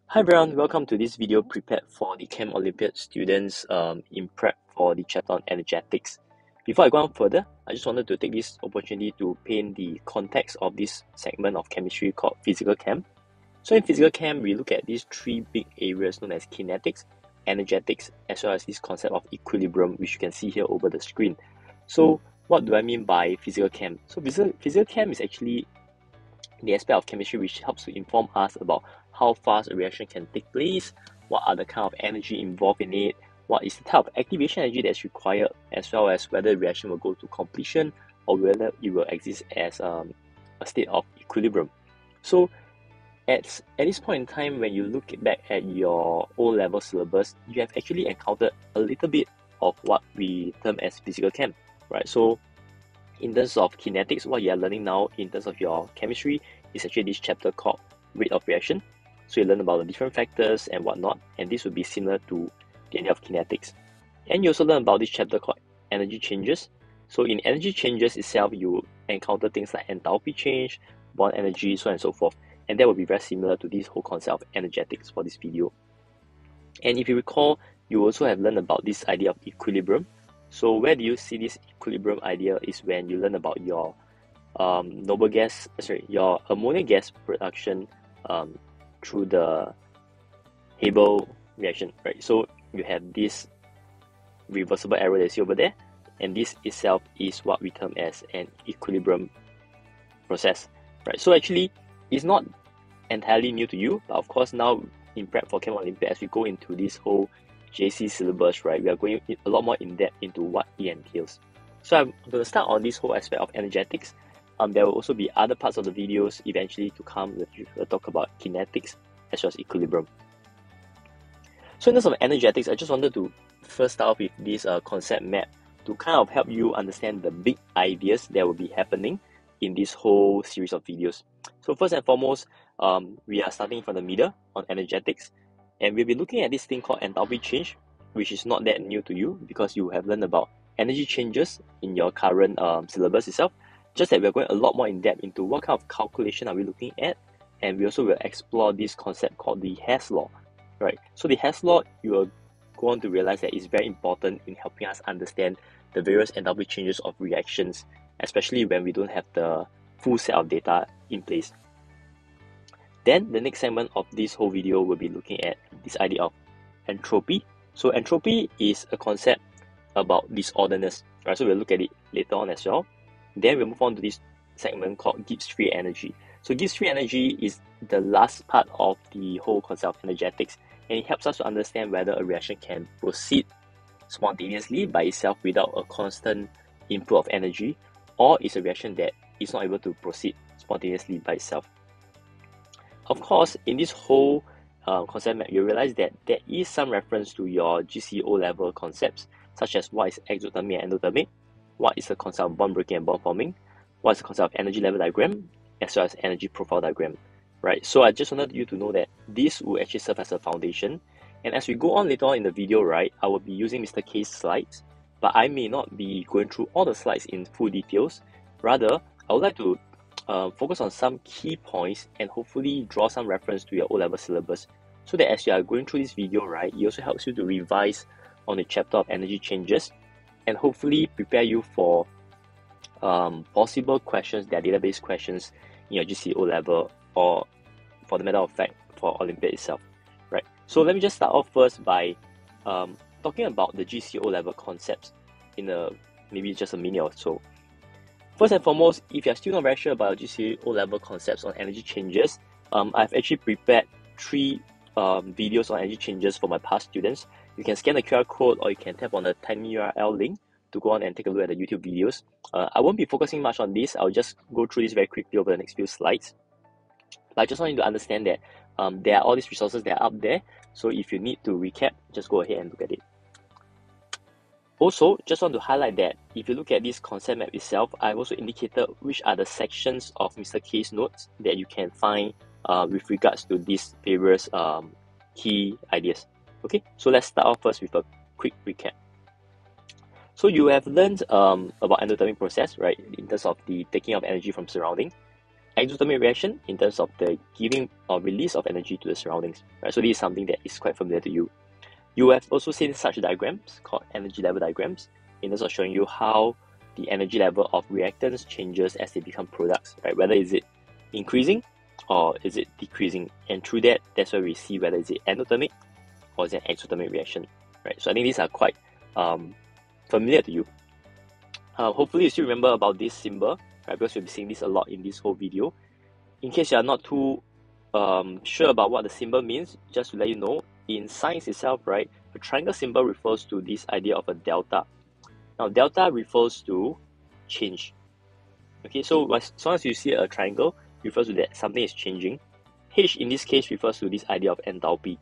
Hi everyone, welcome to this video prepared for the Chem Olympiad students in prep for the chapter on energetics. Before I go on further, I just wanted to take this opportunity to paint the context of this segment of chemistry called physical chem. So in physical chem, we look at these three big areas known as kinetics, energetics, as well as this concept of equilibrium, which you can see here over the screen. So what do I mean by physical chem? So physical chem is actually the aspect of chemistry which helps to inform us about how fast a reaction can take place, what are the kind of energy involved in it, what is the type of activation energy that's required, as well as whether the reaction will go to completion or whether it will exist as a state of equilibrium. So at this point in time, when you look back at your O-level syllabus, you have actually encountered a little bit of what we term as physical chem, right? So in terms of kinetics, what you are learning now in terms of your chemistry is actually this chapter called rate of reaction. So you learn about the different factors and whatnot, and this would be similar to the idea of kinetics. And you also learn about this chapter called energy changes. So in energy changes itself, you encounter things like enthalpy change, bond energy, so on and so forth. And that will be very similar to this whole concept of energetics for this video. And if you recall, you also have learned about this idea of equilibrium. So where do you see this equilibrium idea is when you learn about your your ammonia gas production through the Haber reaction, right? So you have this reversible error that's over there, and this itself is what we term as an equilibrium process, right? So actually, it's not entirely new to you, but of course now in prep for Chem Olympiad, as we go into this whole JC syllabus, right, we are going a lot more in depth into what it entails. So I'm going to start on this whole aspect of energetics. There will also be other parts of the videos eventually to come that we'll talk about kinetics as well as equilibrium. So in terms of energetics, I just wanted to first start off with this concept map to kind of help you understand the big ideas that will be happening in this whole series of videos. So first and foremost, we are starting from the middle on energetics, and we'll be looking at this thing called enthalpy change, which is not that new to you because you have learned about energy changes in your current syllabus itself. Just that we're going a lot more in depth into what kind of calculation are we looking at, and we also will explore this concept called the Hess law, right? So the Hess law, you will go on to realize that it's very important in helping us understand the various enthalpy changes of reactions, especially when we don't have the full set of data in place. Then the next segment of this whole video will be looking at this idea of entropy. So entropy is a concept about disorderness, right? So we'll look at it later on as well. Then we'll move on to this segment called Gibbs free energy. So Gibbs free energy is the last part of the whole concept of energetics, and it helps us to understand whether a reaction can proceed spontaneously by itself without a constant input of energy, or is a reaction that is not able to proceed spontaneously by itself. Of course, in this whole concept map, you realize that there is some reference to your GCO level concepts, such as what is exothermic and endothermic, what is the concept of bond breaking and bond forming, what is the concept of energy level diagram, as well as energy profile diagram, right? So I just wanted you to know that this will actually serve as a foundation. And as we go on later on in the video, right, I will be using Mr. K's slides, but I may not be going through all the slides in full details. Rather, I would like to focus on some key points and hopefully draw some reference to your O-level syllabus, so that as you are going through this video, right, it also helps you to revise on the chapter of energy changes and hopefully prepare you for possible questions that are database questions in your GCO level, or for the matter of fact for Olympiad itself, right? So let me just start off first by talking about the GCO level concepts in maybe just a minute or so. First and foremost, if you're still not very sure about GCO level concepts on energy changes, I've actually prepared 3 videos on energy changes for my past students. You can scan the QR code or you can tap on the tiny URL link to go on and take a look at the YouTube videos. I won't be focusing much on this. I'll just go through this very quickly over the next few slides. But I just want you to understand that there are all these resources that are up there. So if you need to recap, just go ahead and look at it. Also, just want to highlight that if you look at this concept map itself, I've also indicated which are the sections of Mr. K's notes that you can find with regards to these various key ideas. Okay, so let's start off first with a quick recap. So you have learned about endothermic process, right, in terms of the taking of energy from surrounding. exothermic reaction in terms of the giving or release of energy to the surroundings, right? So this is something that is quite familiar to you. You have also seen such diagrams called energy level diagrams in terms of showing you how the energy level of reactants changes as they become products, right? Whether is it increasing or is it decreasing, and through that, that's where we see whether is it endothermic or is it exothermic reaction, right? So I think these are quite familiar to you. Hopefully you still remember about this symbol, right? Because you'll be seeing this a lot in this whole video. In case you are not too sure about what the symbol means, just to let you know, in science itself, right, a triangle symbol refers to this idea of a delta. Now, delta refers to change. Okay, so as soon as you see a triangle, refers to that something is changing. H in this case refers to this idea of enthalpy,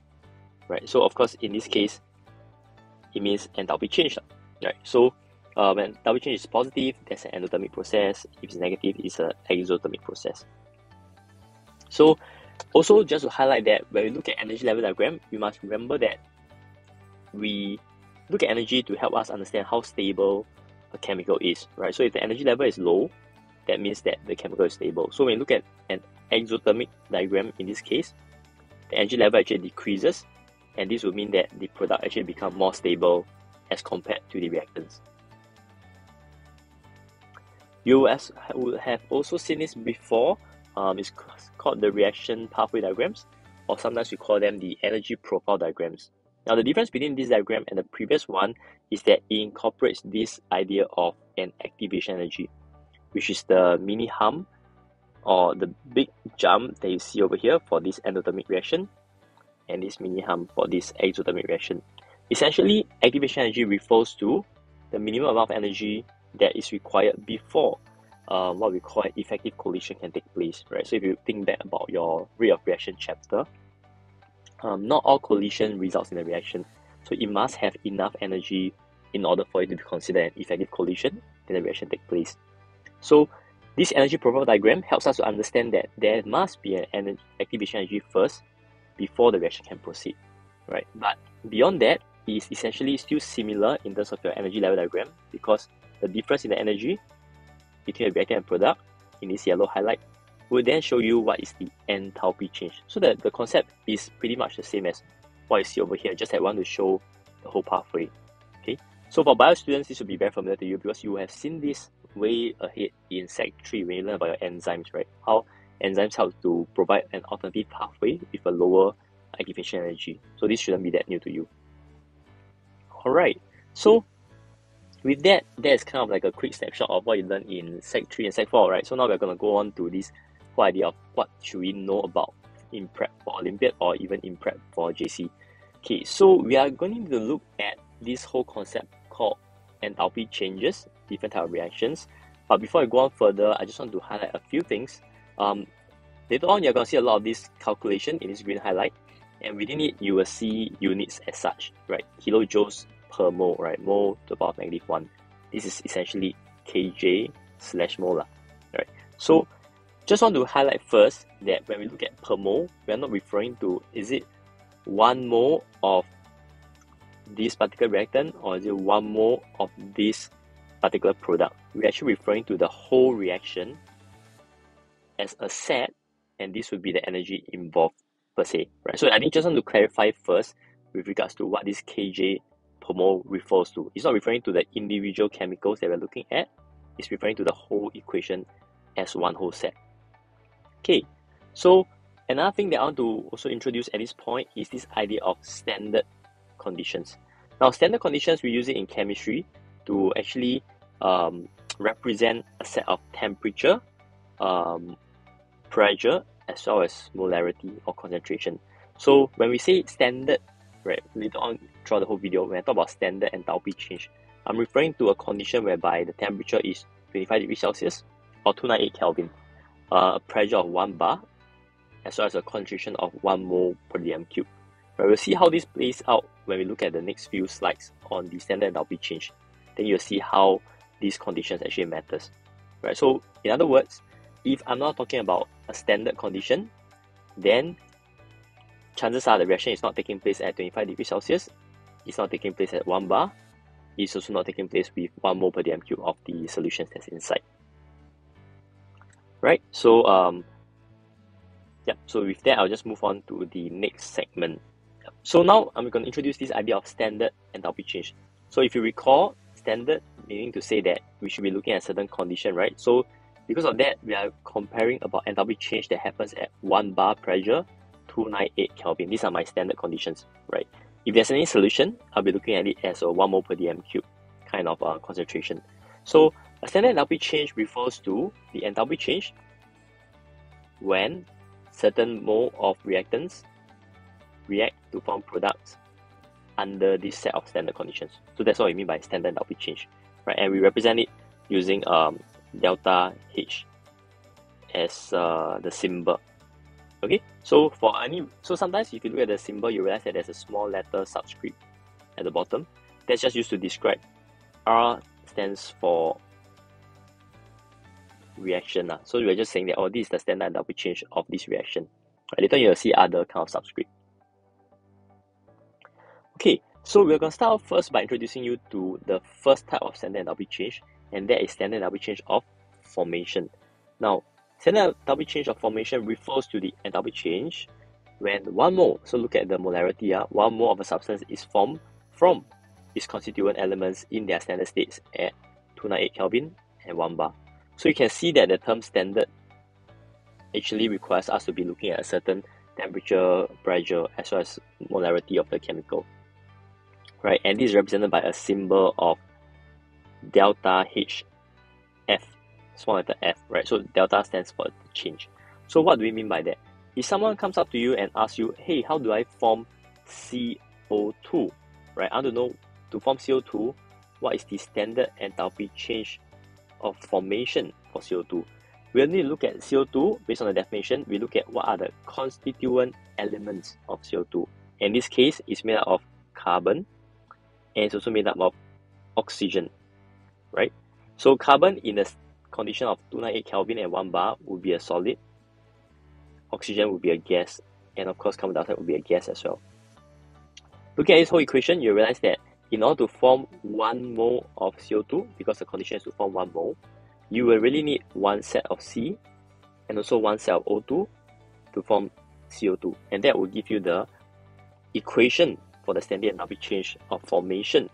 right? So of course, in this case, it means enthalpy change, right? So when enthalpy change is positive, that's an endothermic process. If it's negative, it's an exothermic process. So also, just to highlight that when we look at energy level diagram, we must remember that we look at energy to help us understand how stable a chemical is, right? So if the energy level is low, that means that the chemical is stable. So when you look at an exothermic diagram in this case, the energy level actually decreases, and this would mean that the product actually becomes more stable as compared to the reactants. You would have also seen this before. It's called the reaction pathway diagrams, or sometimes we call them the energy profile diagrams. Now, the difference between this diagram and the previous one is that it incorporates this idea of an activation energy, which is the mini hump or the big jump that you see over here for this endothermic reaction, and this mini hump for this exothermic reaction. Essentially, activation energy refers to the minimum amount of energy that is required before what we call effective collision can take place, right? So if you think back about your rate of reaction chapter, not all collision results in a reaction. So it must have enough energy in order for it to be considered an effective collision, then the reaction takes place. So this energy profile diagram helps us to understand that there must be an activation energy first before the reaction can proceed, right? But beyond that, it is essentially still similar in terms of your energy level diagram, because the difference in the energy between a reactant and product in this yellow highlight will then show you what is the enthalpy change. So the concept is pretty much the same as what you see over here, just that I want to show the whole pathway. Okay, so for bio students, this will be very familiar to you because you have seen this way ahead in Sec 3 when you learn about your enzymes, right? How enzymes help to provide an alternative pathway with a lower activation energy. So this shouldn't be that new to you. Alright, so with that, that's kind of like a quick snapshot of what you learned in Sec 3 and Sec 4, right? So now we're going to go on to this whole idea of what should we know about in prep for Olympiad or even in prep for JC. Okay, so we are going to look at this whole concept called enthalpy changes, different type of reactions. But before I go on further, I just want to highlight a few things. Later on, you're going to see a lot of this calculation in this green highlight, and within it, you will see units as such, right? Kilojoules per mole, right? Mole to the power of -1. This is essentially kJ/mole, right? So just want to highlight first that when we look at per mole, we are not referring to is it 1 mole of this particular reactant or is it 1 mole of this particular product. We're actually referring to the whole reaction as a set, and this would be the energy involved per se, right? So I think just want to clarify first with regards to what this kJ per mole refers to. It's not referring to the individual chemicals that we're looking at, it's referring to the whole equation as one whole set. Okay, so another thing that I want to also introduce at this point is this idea of standard conditions. Now, standard conditions, we use it in chemistry to actually represent a set of temperature, pressure, as well as molarity or concentration. So when we say standard, right, later on throughout the whole video, when I talk about standard enthalpy change, I'm referring to a condition whereby the temperature is 25 degrees Celsius or 298 Kelvin, a pressure of 1 bar, as well as a concentration of 1 mole per dm cube. Right, we'll see how this plays out when we look at the next few slides on the standard enthalpy change. Then you'll see how these conditions actually matters. Right, so in other words, if I'm not talking about a standard condition, then chances are the reaction is not taking place at 25 degrees Celsius, it's not taking place at 1 bar, it's also not taking place with 1 mole per dm cube of the solutions that's inside. right? So so with that, I'll just move on to the next segment. So now I'm going to introduce this idea of standard enthalpy change. So if you recall, standard meaning to say that we should be looking at a certain condition, right? So because of that, we are comparing about enthalpy change that happens at 1 bar pressure, 298 Kelvin. These are my standard conditions, right? If there's any solution, I'll be looking at it as a 1 mole per dm cube kind of concentration. So a standard enthalpy change refers to the enthalpy change when certain mole of reactants react to form products under this set of standard conditions. So that's what we mean by standard enthalpy change, right? And we represent it using delta H as the symbol. Okay, so sometimes if you look at the symbol, you realize that there's a small letter subscript at the bottom. That's just used to describe. R stands for reaction. So we're just saying that, oh, this is the standard enthalpy change of this reaction. Later you'll see other kind of subscript. Okay, so we're going to start off first by introducing you to the first type of standard enthalpy change, and that is standard enthalpy change of formation. Now, standard enthalpy change of formation refers to the enthalpy change when 1 mole, so look at the molarity, 1 mole of a substance is formed from its constituent elements in their standard states at 298 Kelvin and 1 bar. So you can see that the term standard actually requires us to be looking at a certain temperature, pressure, as well as molarity of the chemical, right? And this is represented by a symbol of delta H, F, small letter F, right? So delta stands for change. So what do we mean by that? If someone comes up to you and asks you, hey, how do I form CO2, right? I want to know, to form CO2, what is the standard enthalpy change of formation for CO2? We'll need to look at CO2 based on the definition. We look at what are the constituent elements of CO2. In this case, it's made up of carbon, and it's also made up of oxygen, right? So carbon in the condition of 298 Kelvin and 1 bar would be a solid. Oxygen would be a gas, and of course carbon dioxide would be a gas as well. Looking at this whole equation, you realize that in order to form 1 mole of CO2, because the condition is to form 1 mole, you will really need 1 set of C and also 1 set of O2 to form CO2, and that will give you the equation for the standard enthalpy change of formation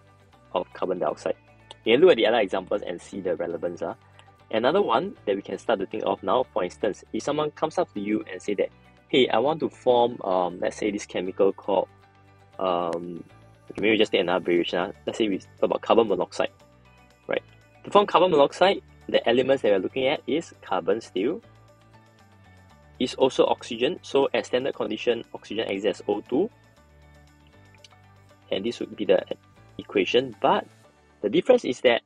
of carbon dioxide. You can look at the other examples and see the relevance. Another one that we can start to think of now, for instance, if someone comes up to you and say that, hey, I want to form, let's say this chemical called, maybe just take another variation. Let's say we talk about carbon monoxide, right? To form carbon monoxide, the elements that we're looking at is carbon still, is also oxygen. So at standard condition, oxygen exists as O2, and this would be the equation. But the difference is that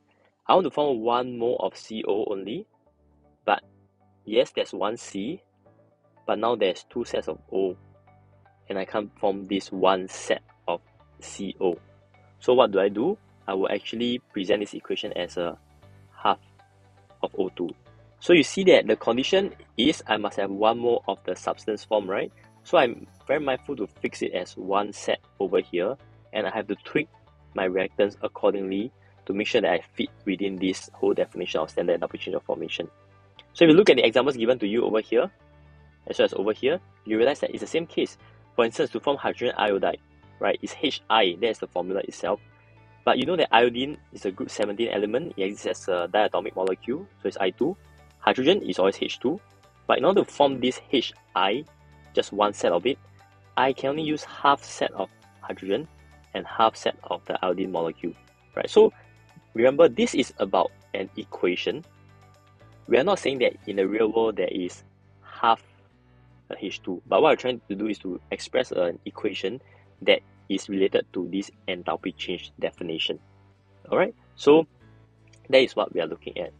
I want to form 1 mole of CO only, but yes, there's 1 C, but now there's 2 sets of O, and I can't form this 1 set of CO. So what do? I will actually present this equation as a half of O2. So you see that the condition is I must have 1 mole of the substance form, right? So I'm very mindful to fix it as 1 set over here, and I have to tweak my reactants accordingly to make sure that I fit within this whole definition of standard enthalpy change of formation. So if you look at the examples given to you over here, as well as over here, you realize that it's the same case. For instance, to form hydrogen iodide, right, it's Hi, that's the formula itself. But you know that iodine is a group 17 element, it exists as a diatomic molecule, so it's I2. Hydrogen is always H2. But in order to form this Hi, just 1 set of it, I can only use half set of hydrogen and half set of the iodine molecule, right? So remember, this is about an equation. We are not saying that in the real world there is half a H2, but what we're trying to do is to express an equation that is related to this enthalpy change definition. Alright, so that is what we are looking at.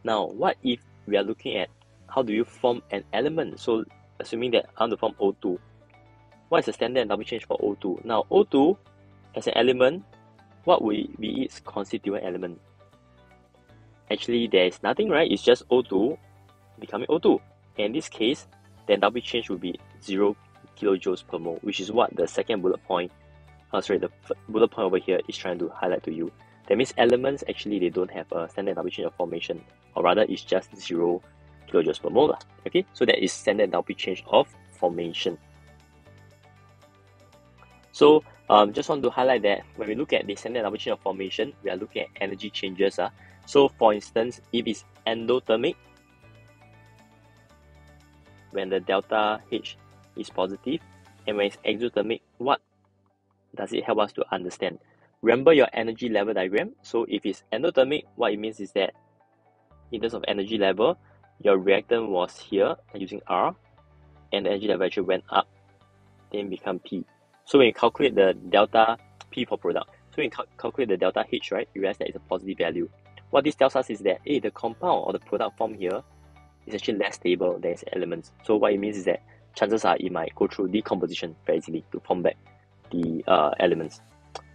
Now, what if we are looking at how do you form an element? So assuming that I want to form O2, what is the standard enthalpy change for O2? Now, O2 as an element, what will be its constituent element? Actually, there is nothing, right? It's just O2 becoming O2. And in this case, the enthalpy change will be 0 kilojoules per mole, which is what the second bullet point, the bullet point over here is trying to highlight to you. That means elements, actually, they don't have a standard enthalpy change of formation, or rather, it's just 0 kilojoules per mole. Okay, so that is standard enthalpy change of formation. So just want to highlight that when we look at the standard enthalpy change of formation, we are looking at energy changes. So for instance, if it's endothermic, when the delta H is positive, and when it's exothermic, what does it help us to understand? Remember your energy level diagram. So if it's endothermic, what it means is that in terms of energy level, your reactant was here using R, and the energy level actually went up, then become P. So when you calculate the delta P for product, so when you calculate the delta H, right, you realize that it's a positive value. What this tells us is that the compound or the product formed here is actually less stable than its elements. So what it means is that chances are it might go through decomposition very easily to form back the elements.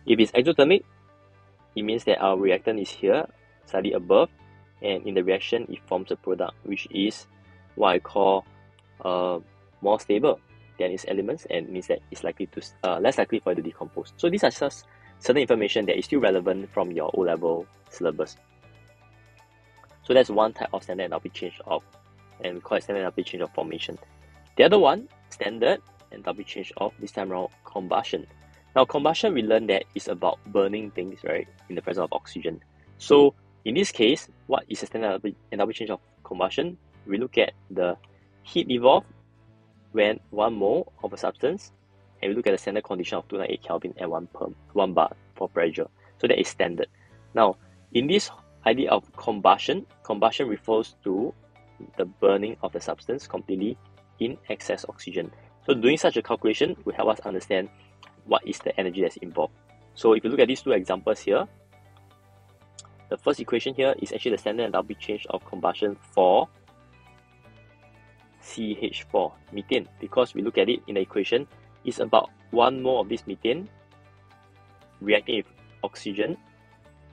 If it's exothermic, it means that our reactant is here, slightly above, and in the reaction, it forms a product which is what I call more stable than its elements, and means that it's likely to less likely for it to decompose. So these are just certain information that is still relevant from your O-level syllabus. So that's one type of standard enthalpy change of, and we call it standard enthalpy change of formation. The other one, standard enthalpy change of, this time around, combustion. Now combustion, we learned that it's about burning things, right, in the presence of oxygen. So in this case, what is a standard enthalpy change of combustion? We look at the heat evolved when 1 mole of a substance, and we look at the standard condition of 298 Kelvin at 1 bar for pressure. So that is standard. Now, in this idea of combustion refers to the burning of the substance completely in excess oxygen. So doing such a calculation will help us understand what is the energy that's involved. So if you look at these two examples here, the first equation here is actually the standard enthalpy change of combustion for CH4, methane, because we look at it in the equation, it's about 1 mole of this methane reacting with oxygen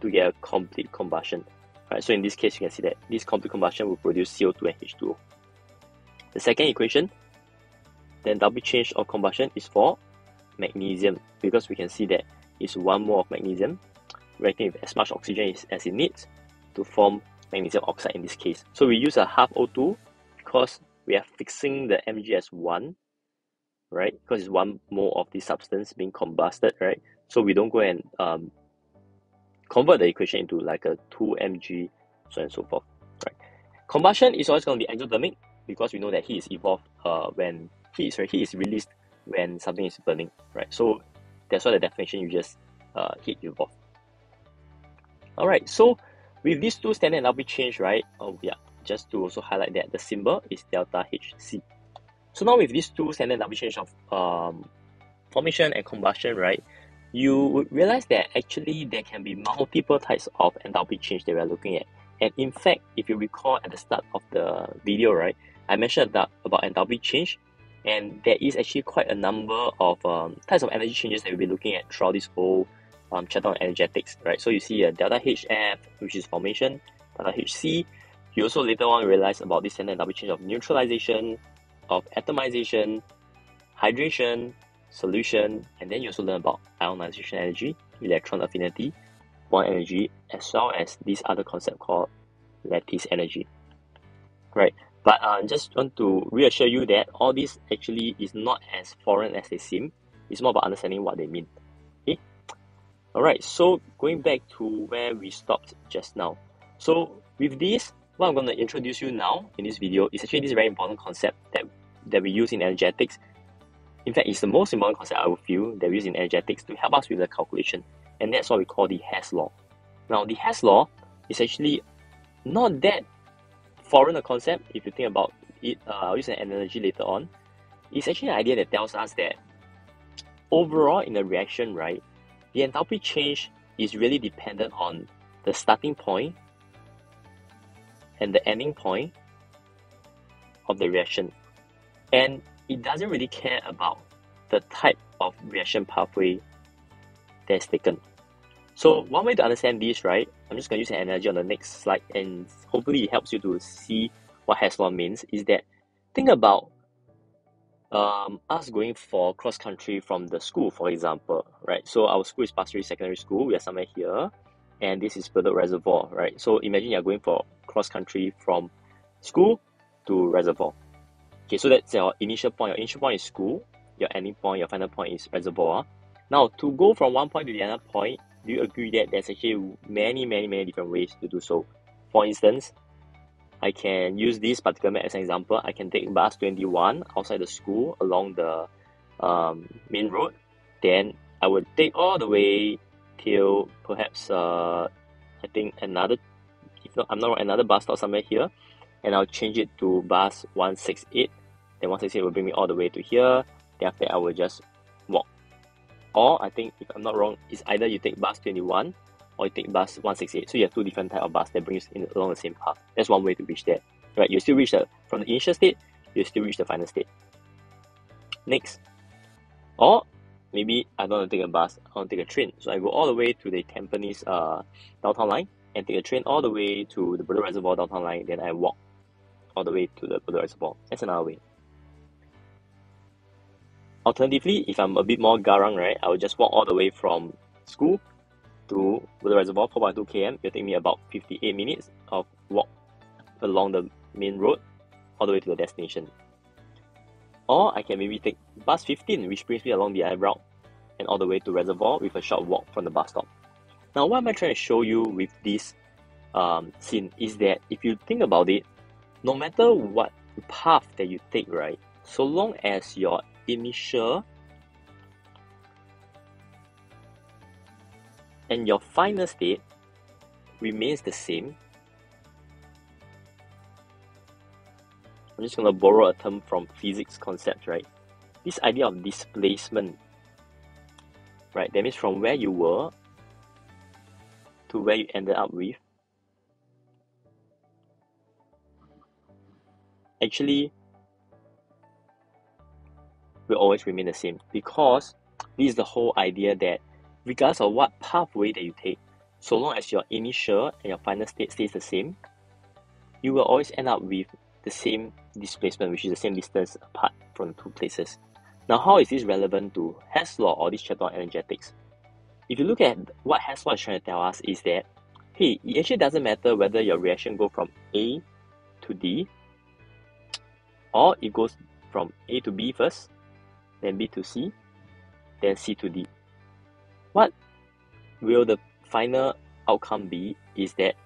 to get a complete combustion. Right, so in this case, you can see that this complete combustion will produce CO2 and H2O. The second equation, the enthalpy change of combustion is for magnesium, because we can see that it's 1 mole of magnesium reacting with as much oxygen as it needs to form magnesium oxide in this case. So we use a half O2 because we are fixing the Mg as 1, right? Because it's 1 mole of this substance being combusted, right? So we don't go and convert the equation into like a 2 mg, so on and so forth, right? Combustion is always going to be exothermic because we know that heat is evolved when heat is released when something is burning, right? So that's why the definition uses heat evolved. Alright, so with these two standard enthalpy change, right? Just to also highlight that the symbol is delta Hc. So now with these two standard enthalpy change of formation and combustion, right? You would realize that actually there can be multiple types of enthalpy change that we are looking at. And in fact, if you recall at the start of the video, right, I mentioned about enthalpy change, and there is actually quite a number of types of energy changes that we'll be looking at throughout this whole chapter on energetics, right? So you see a delta HF, which is formation, delta HC. You also later on realize about this standard enthalpy change of neutralization, of atomization, hydration, solution, and then you also learn about ionization energy, electron affinity, bond energy, as well as this other concept called lattice energy, right? But just want to reassure you that all this actually is not as foreign as they seem. It's more about understanding what they mean. Okay? Alright, so going back to where we stopped just now. So with this, what I'm going to introduce you now in this video is actually this very important concept that we use in energetics. In fact, it's the most important concept I would feel that we use in energetics to help us with the calculation, and that's what we call the Hess law. Now, the Hess law is actually not that foreign a concept if you think about it. I'll use an analogy later on. It's actually an idea that tells us that overall in a reaction, right, the enthalpy change is really dependent on the starting point and the ending point of the reaction. And it doesn't really care about the type of reaction pathway that's taken. So one way to understand this, right, I'm just going to use an analogy on the next slide, and hopefully it helps you to see what Hess law means, is that think about us going for cross-country from the school, for example, right? So our school is Pasir Secondary School, we are somewhere here, and this is Bedok Reservoir, right? So imagine you're going for cross-country from school to reservoir. Okay, so that's your initial point. Your initial point is school, your ending point, your final point is reservoir. Now, to go from one point to the other point, do you agree that there's actually many different ways to do so? For instance, I can use this particular map as an example. I can take bus 21 outside the school along the main road. Then I would take all the way till perhaps I think another, if not, I'm not wrong, another bus stop somewhere here, and I'll change it to bus 168. Then 168 will bring me all the way to here. Then after that, I will just walk. Or I think, if I'm not wrong, it's either you take bus 21 or you take bus 168. So you have two different types of bus that brings you along the same path. That's one way to reach there. Right? You still reach from the initial state, you still reach the final state. Next. Or maybe I don't want to take a bus, I want to take a train. So I go all the way to the Tampines downtown line and take a train all the way to the Bedok Reservoir downtown line. Then I walk all the way to the Bedok Reservoir. That's another way. Alternatively, if I'm a bit more garang, right, I will just walk all the way from school to the reservoir, 4.2 km. It'll take me about 58 minutes of walk along the main road all the way to the destination. Or I can maybe take bus 15, which brings me along the other route and all the way to reservoir with a short walk from the bus stop. Now, what am I trying to show you with this scene is that if you think about it, no matter what path that you take, right, so long as your initial and your final state remains the same. I'm just going to borrow a term from physics concepts, right? This idea of displacement, right? That means from where you were to where you ended up with, actually will always remain the same, because this is the whole idea that regardless of what pathway that you take, so long as your initial and your final state stays the same, you will always end up with the same displacement, which is the same distance apart from the two places. Now, how is this relevant to Hess law or this chapter on energetics? If you look at what Hess law is trying to tell us is that, hey, it actually doesn't matter whether your reaction goes from A to D, or it goes from A to B first, then B to C, then C to D. What will the final outcome be is that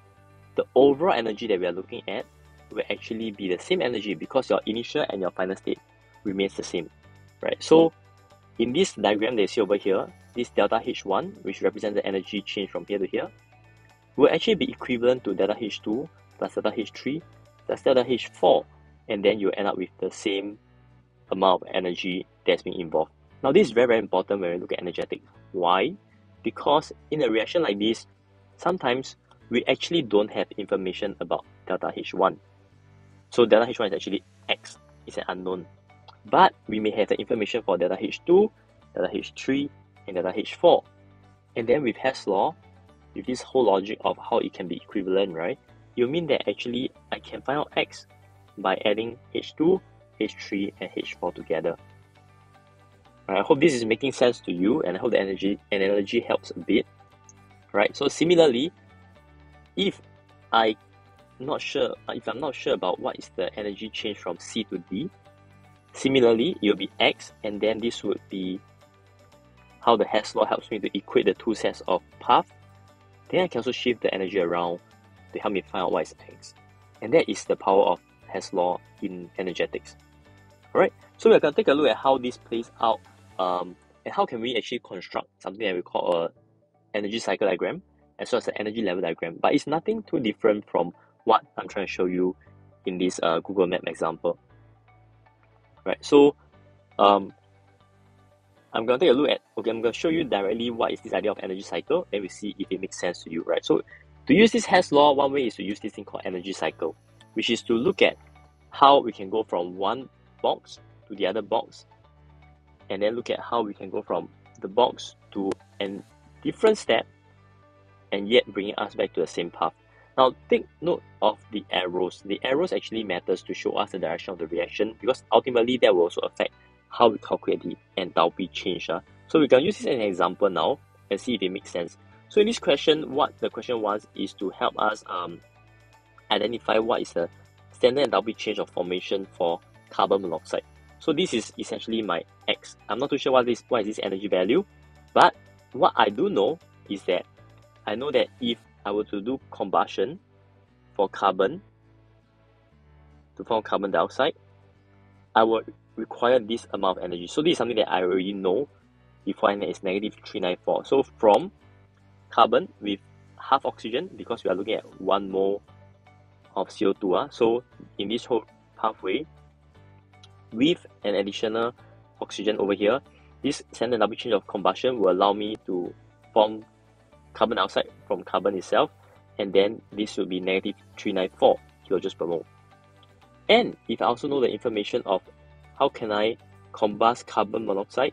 the overall energy that we are looking at will actually be the same energy, because your initial and your final state remains the same, right? So in this diagram that you see over here, this delta H1, which represents the energy change from here to here, will actually be equivalent to delta H2 plus delta H3 plus delta H4, and then you end up with the same amount of energy that's being involved. Now, this is very important when we look at energetics. Why? Because in a reaction like this, sometimes we actually don't have information about delta H1. So delta H1 is actually X, it's an unknown. But we may have the information for delta H2, delta H3, and delta H4. And then with Hess law, with this whole logic of how it can be equivalent, right, you mean that actually I can find out X by adding H2, H3, and H4 together. I hope this is making sense to you, and I hope the analogy helps a bit. Right? So similarly, if I'm not sure about what is the energy change from C to D, similarly it will be X, and then this would be how the Hess law helps me to equate the two sets of paths. Then I can also shift the energy around to help me find out what is X. And that is the power of Hess law in energetics. Alright, so we're going to take a look at how this plays out, and how can we actually construct something that we call a energy cycle diagram as well as an energy level diagram. But it's nothing too different from what I'm trying to show you in this Google Map example. Right, so I'm going to take a look at, I'm going to show you directly what is this idea of energy cycle, and we see if it makes sense to you, right? So to use this Hess law, one way is to use this thing called energy cycle, which is to look at how we can go from one box to the other box, and then look at how we can go from the box to a different step and yet bringing us back to the same path. Now take note of the arrows. The arrows actually matters to show us the direction of the reaction, because ultimately that will also affect how we calculate the enthalpy change. So we can use this as an example now and see if it makes sense. So in this question, what the question wants is to help us identify what is the standard enthalpy change of formation for carbon monoxide. So this is essentially my X. I'm not too sure what is this energy value, but what I do know is that I know that if I were to do combustion for carbon to form carbon dioxide, I would require this amount of energy. So this is something that I already know beforehand, is negative 394. So from carbon with half oxygen, because we are looking at 1 mole of CO2, so in this whole pathway, with an additional oxygen over here, this standard enthalpy change of combustion will allow me to form carbon dioxide from carbon itself, and then this will be negative 394 kilojoules per mole. And if I also know the information of how can I combust carbon monoxide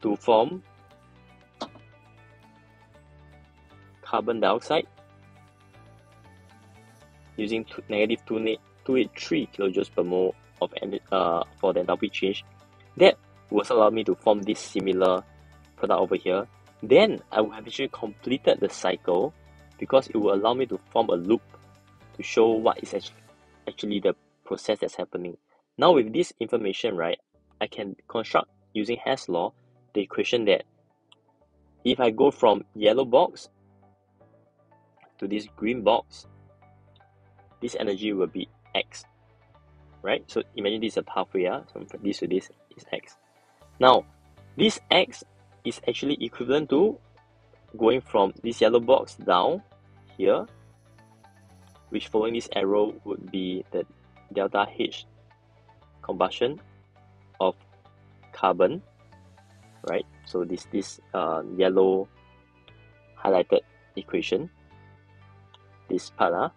to form carbon dioxide using negative 283 kilojoules per mole of for the enthalpy change, that will allow me to form this similar product over here. Then I will have actually completed the cycle, because it will allow me to form a loop to show what is actually the process that's happening. Now with this information, right, I can construct using Hess law the equation that if I go from yellow box to this green box, this energy will be X, right? So imagine this is a pathway, so from this to this is X. Now this X is actually equivalent to going from this yellow box down here, which following this arrow would be the delta H combustion of carbon, right? So this yellow highlighted equation, this part,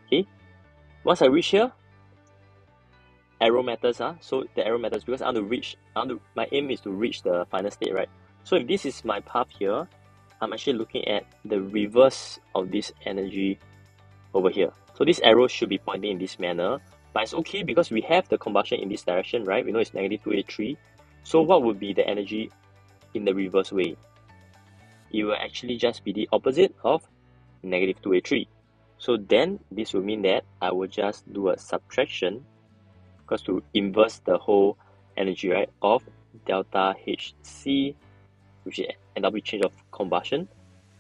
okay. Once I reach here, arrow matters, so the arrow matters because my aim is to reach the final state, right? So if this is my path here, I'm actually looking at the reverse of this energy over here. So this arrow should be pointing in this manner, but it's okay because we have the combustion in this direction, right? We know it's negative 283. So what would be the energy in the reverse way? It will actually just be the opposite of negative 283. So then this will mean that I will just do a subtraction, because to inverse the whole energy, right, of delta HC, which is enthalpy change of combustion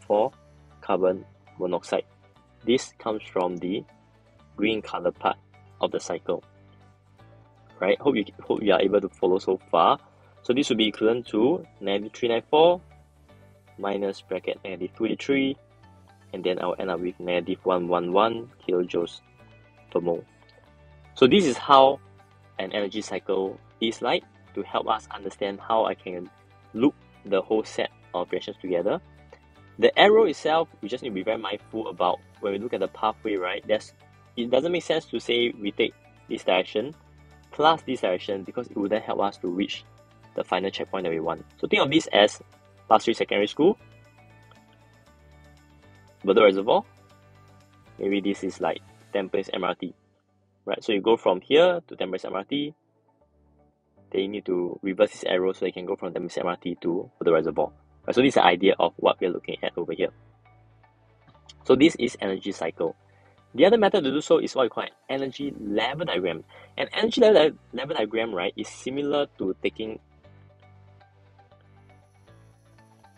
for carbon monoxide. This comes from the green color part of the cycle, right? Hope you are able to follow so far. So this will be equivalent to negative 394 minus bracket negative 283, and then I'll end up with negative 111 kilojoules per mole. So this is how an energy cycle is like, to help us understand how I can loop the whole set of reactions together. The arrow itself, we just need to be very mindful about when we look at the pathway, right? It doesn't make sense to say we take this direction plus this direction, because it would then help us to reach the final checkpoint that we want. So think of this as Pasir Secondary School, Bedok Reservoir. Maybe this is like Tampines MRT, right? So you go from here to Tampines MRT, then you need to reverse this arrow so you can go from Tampines MRT to Bedok Reservoir. Right? So this is the idea of what we're looking at over here. So this is energy cycle. The other method to do so is what we call an energy level diagram. An energy level diagram, right, is similar to taking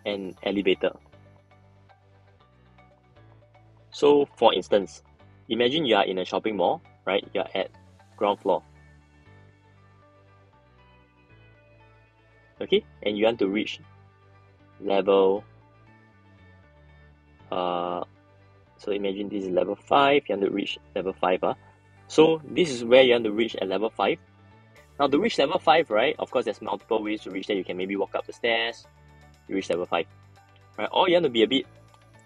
an elevator. So for instance, imagine you are in a shopping mall, right? You are at ground floor. Okay, and you want to reach level, so imagine this is level 5, you want to reach level 5. So this is where you want to reach at level 5. Now to reach level 5, right, of course there's multiple ways to reach that. You can maybe walk up the stairs, you reach level 5. Right? Or you want to be a bit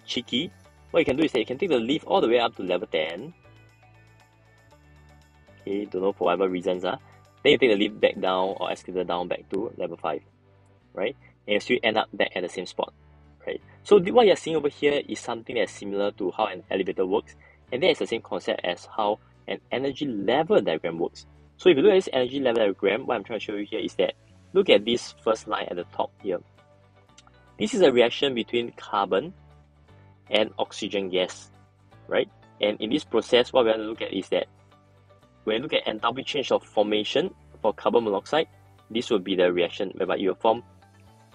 cheeky, what you can do is that you can take the lift all the way up to level 10. Okay, don't know for whatever reasons. Then you take the lift back down or escalator down back to level 5. Right? And you still end up back at the same spot. Right? So what you're seeing over here is something that's similar to how an elevator works, and that is the same concept as how an energy level diagram works. So if you look at this energy level diagram, what I'm trying to show you here is that, look at this first line at the top here. This is a reaction between carbon and oxygen gas, right? And in this process, what we're going to look at is that when you look at enthalpy change of formation for carbon monoxide, this will be the reaction whereby you will form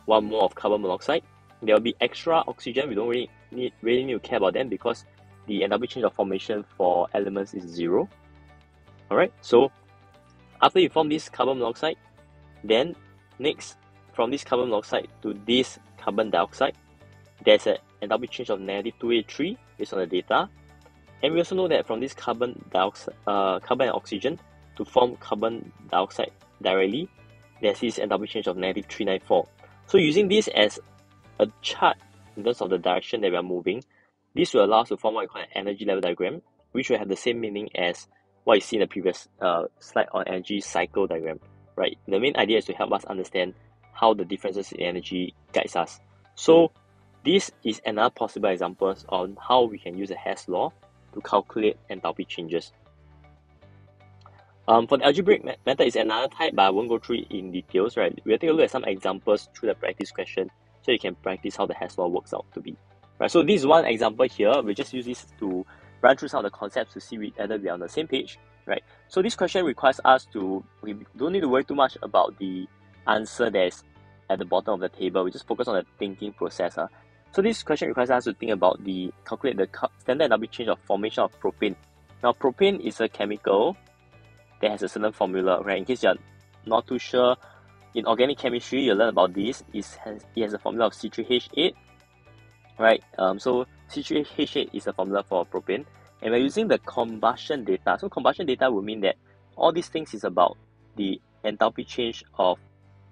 1 mole of carbon monoxide. There will be extra oxygen. We don't really need to care about them because the enthalpy change of formation for elements is 0. Alright, so after you form this carbon monoxide, then next from this carbon monoxide to this carbon dioxide, there's an enthalpy change of -283 based on the data. And we also know that from this carbon and oxygen to form carbon dioxide directly, there's this enthalpy change of -394. So using this as a chart in terms of the direction that we are moving, this will allow us to form what we call an energy level diagram, which will have the same meaning as what you see in the previous slide on energy cycle diagram, right? The main idea is to help us understand how the differences in energy guides us. So this is another possible example on how we can use the Hess law to calculate enthalpy changes. For the algebraic method is another type, but I won't go through it in details, right? We'll take a look at some examples through the practice question so you can practice how the Hess law works out to be. Right, so this is one example here. We just use this to run through some of the concepts to see whether we are on the same page, right? So this question requires us to, we don't need to worry too much about the answer that is at the bottom of the table. We just focus on the thinking process. So this question requires us to think about calculate the standard enthalpy change of formation of propane. Now propane is a chemical that has a certain formula, right? In case you're not too sure, in organic chemistry, you learn about this. It has a formula of C3H8, right? So C3H8 is a formula for propane, and we're using the combustion data. So combustion data will mean that all these things is about the enthalpy change of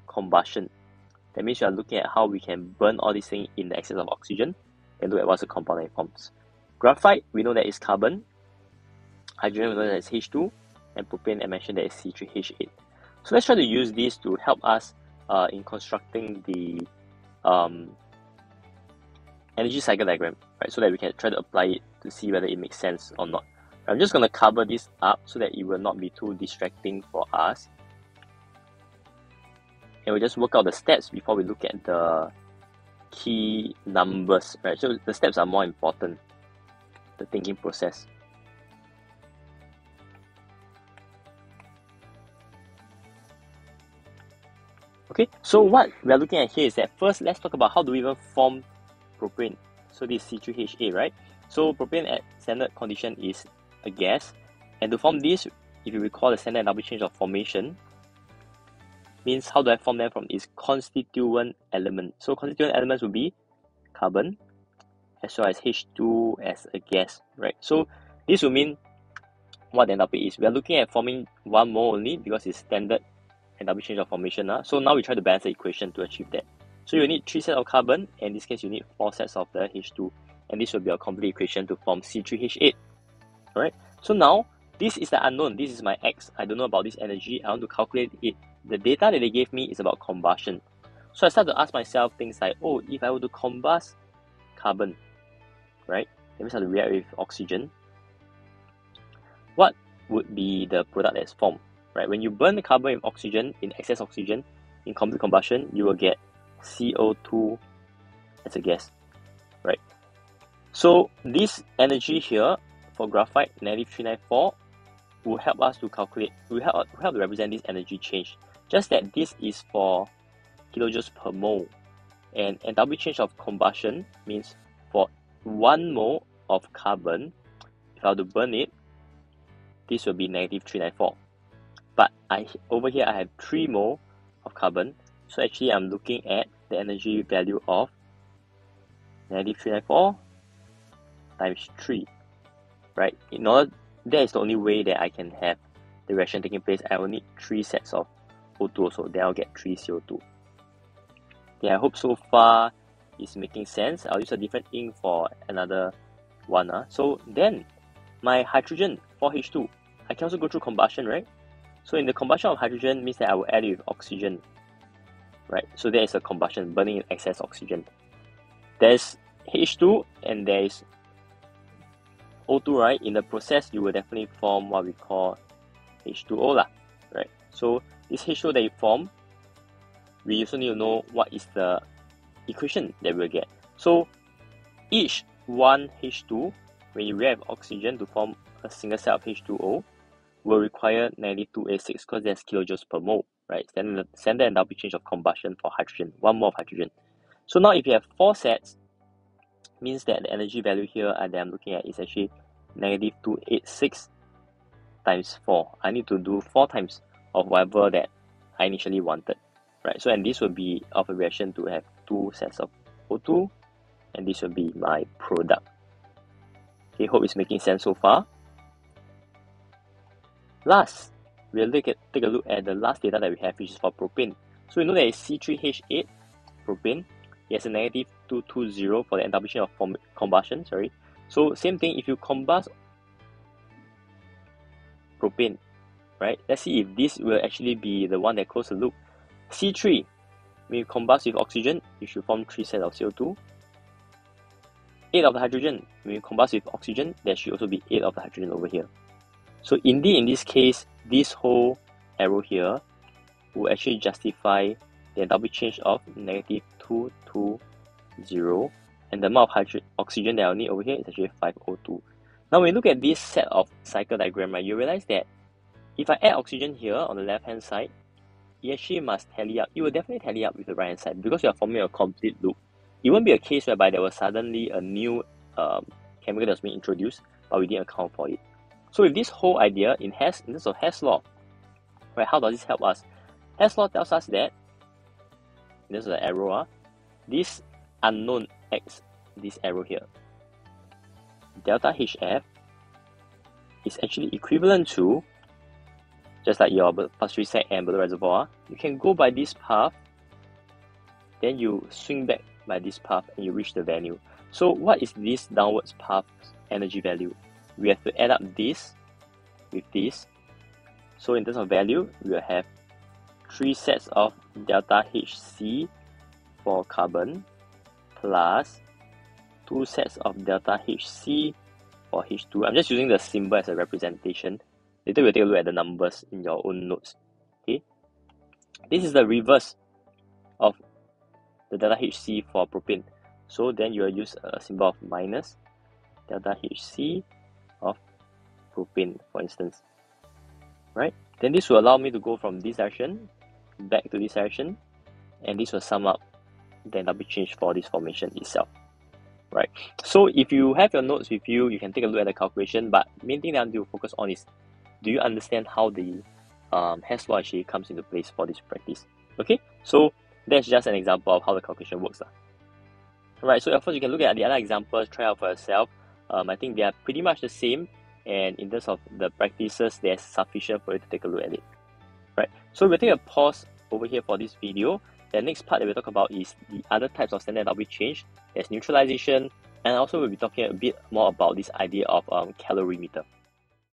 combustion. That means you are looking at how we can burn all these things in the excess of oxygen and look at what's the compound it forms. Graphite, we know that is carbon. Hydrogen, we know that is H2. And propane, I mentioned that is C3H8. So let's try to use this to help us in constructing the energy cycle diagram, right? So that we can try to apply it to see whether it makes sense or not. I'm just going to cover this up so that it will not be too distracting for us. And we'll just work out the steps before we look at the key numbers, right? So the steps are more important, the thinking process. Okay, so what we are looking at here is that first, let's talk about how do we even form propane. So this is C3H8, right? So propane at standard condition is a gas. And to form this, if you recall the standard enthalpy change of formation, means how do I form them from its constituent element. So constituent elements will be carbon as well as H2 as a gas, right? So this will mean what the enthalpy is. We are looking at forming 1 mole only because it's standard enthalpy change of formation. So now we try to balance the equation to achieve that. So you need 3 sets of carbon, and in this case you need 4 sets of the H2, and this will be a complete equation to form C3H8. Alright, so now this is the unknown. This is my X. I don't know about this energy. I want to calculate it. The data that they gave me is about combustion. So I start to ask myself things like, oh, if I were to combust carbon, right? That means I have to react with oxygen. What would be the product that's formed? Right? When you burn the carbon with oxygen, in excess oxygen, in complete combustion, you will get CO2 as a gas, right? So this energy here for graphite, -394, will help us to calculate, will help to represent this energy change. Just that this is for kilojoules per mole, and enthalpy change of combustion means for 1 mole of carbon, if I were to burn it, this will be -394. But over here I have 3 mole of carbon, so actually I'm looking at the energy value of -394 times 3, right? That is the only way that I can have the reaction taking place. I will need 3 sets of O2 also, then I'll get 3 CO2. Yeah, I hope so far it's making sense. I'll use a different ink for another one. So then my hydrogen, 4H2, I can also go through combustion, right? So in the combustion of hydrogen means that I will add it with oxygen, right? So there is a combustion, burning in excess oxygen. There's H2 and there is O2, right? In the process, you will definitely form what we call H2O, right? So this H2O that you form, we also need to know what is the equation that we'll get. So each one H2 when you react with oxygen to form a single cell of H2O, will require -2A6 because that's kilojoules per mole, right? Standard enthalpy change of combustion for hydrogen, 1 mole of hydrogen. So now if you have 4 sets, means that the energy value here that I'm looking at is actually -286 times 4. I need to do 4 times of whatever that I initially wanted, right? So, and this will be of a reaction to have 2 sets of O2, and this will be my product. Okay, hope it's making sense so far. Last, we'll take a look at the last data that we have, which is for propane. So we know that it's C3H8 propane. It has a -220 for the enthalpy change of combustion. So same thing, if you combust propane, right? Let's see if this will actually be the one that closes the loop. C3, when you combust with oxygen, you should form 3 sets of CO2. 8 of the hydrogen, when you combust with oxygen, there should also be 8 of the hydrogen over here. So indeed, in this case, this whole arrow here will actually justify the enthalpy change of -220, and the amount of oxygen that I'll need over here is actually 5O2. Now, when you look at this set of cycle diagram, right, you realize that if I add oxygen here on the left-hand side, it actually must tally up. It will definitely tally up with the right-hand side because we are forming a complete loop. It won't be a case whereby there was suddenly a new chemical that was being introduced, but we didn't account for it. So with this whole idea, in terms of Hess law, right, how does this help us? Hess law tells us that, in terms of the arrow, this unknown x, this arrow here, delta HF is actually equivalent to, just like your Pasir site and Bedok reservoir, you can go by this path, then you swing back by this path and you reach the value. So what is this downwards path energy value? We have to add up this with this. So in terms of value, we will have 3 sets of delta HC for carbon plus 2 sets of delta HC for H2. I'm just using the symbol as a representation. Later we'll take a look at the numbers in your own notes. Okay, this is the reverse of the delta HC for propane. So then you will use a symbol of minus delta HC of propane, for instance, right? Then this will allow me to go from this direction back to this direction, and this will sum up the enthalpy change for this formation itself, right? So if you have your notes with you, you can take a look at the calculation, but main thing that I want to focus on is, do you understand how the Hess law actually comes into place for this practice? Okay, so that's just an example of how the calculation works. Right, so of course you can look at the other examples, try out for yourself. I think they are pretty much the same, and in terms of the practices, there's sufficient for you to take a look at it. Right, so we'll take a pause over here for this video. The next part that we'll talk about is the other types of standard enthalpy change. There's neutralization, and also we'll be talking a bit more about this idea of calorimeter.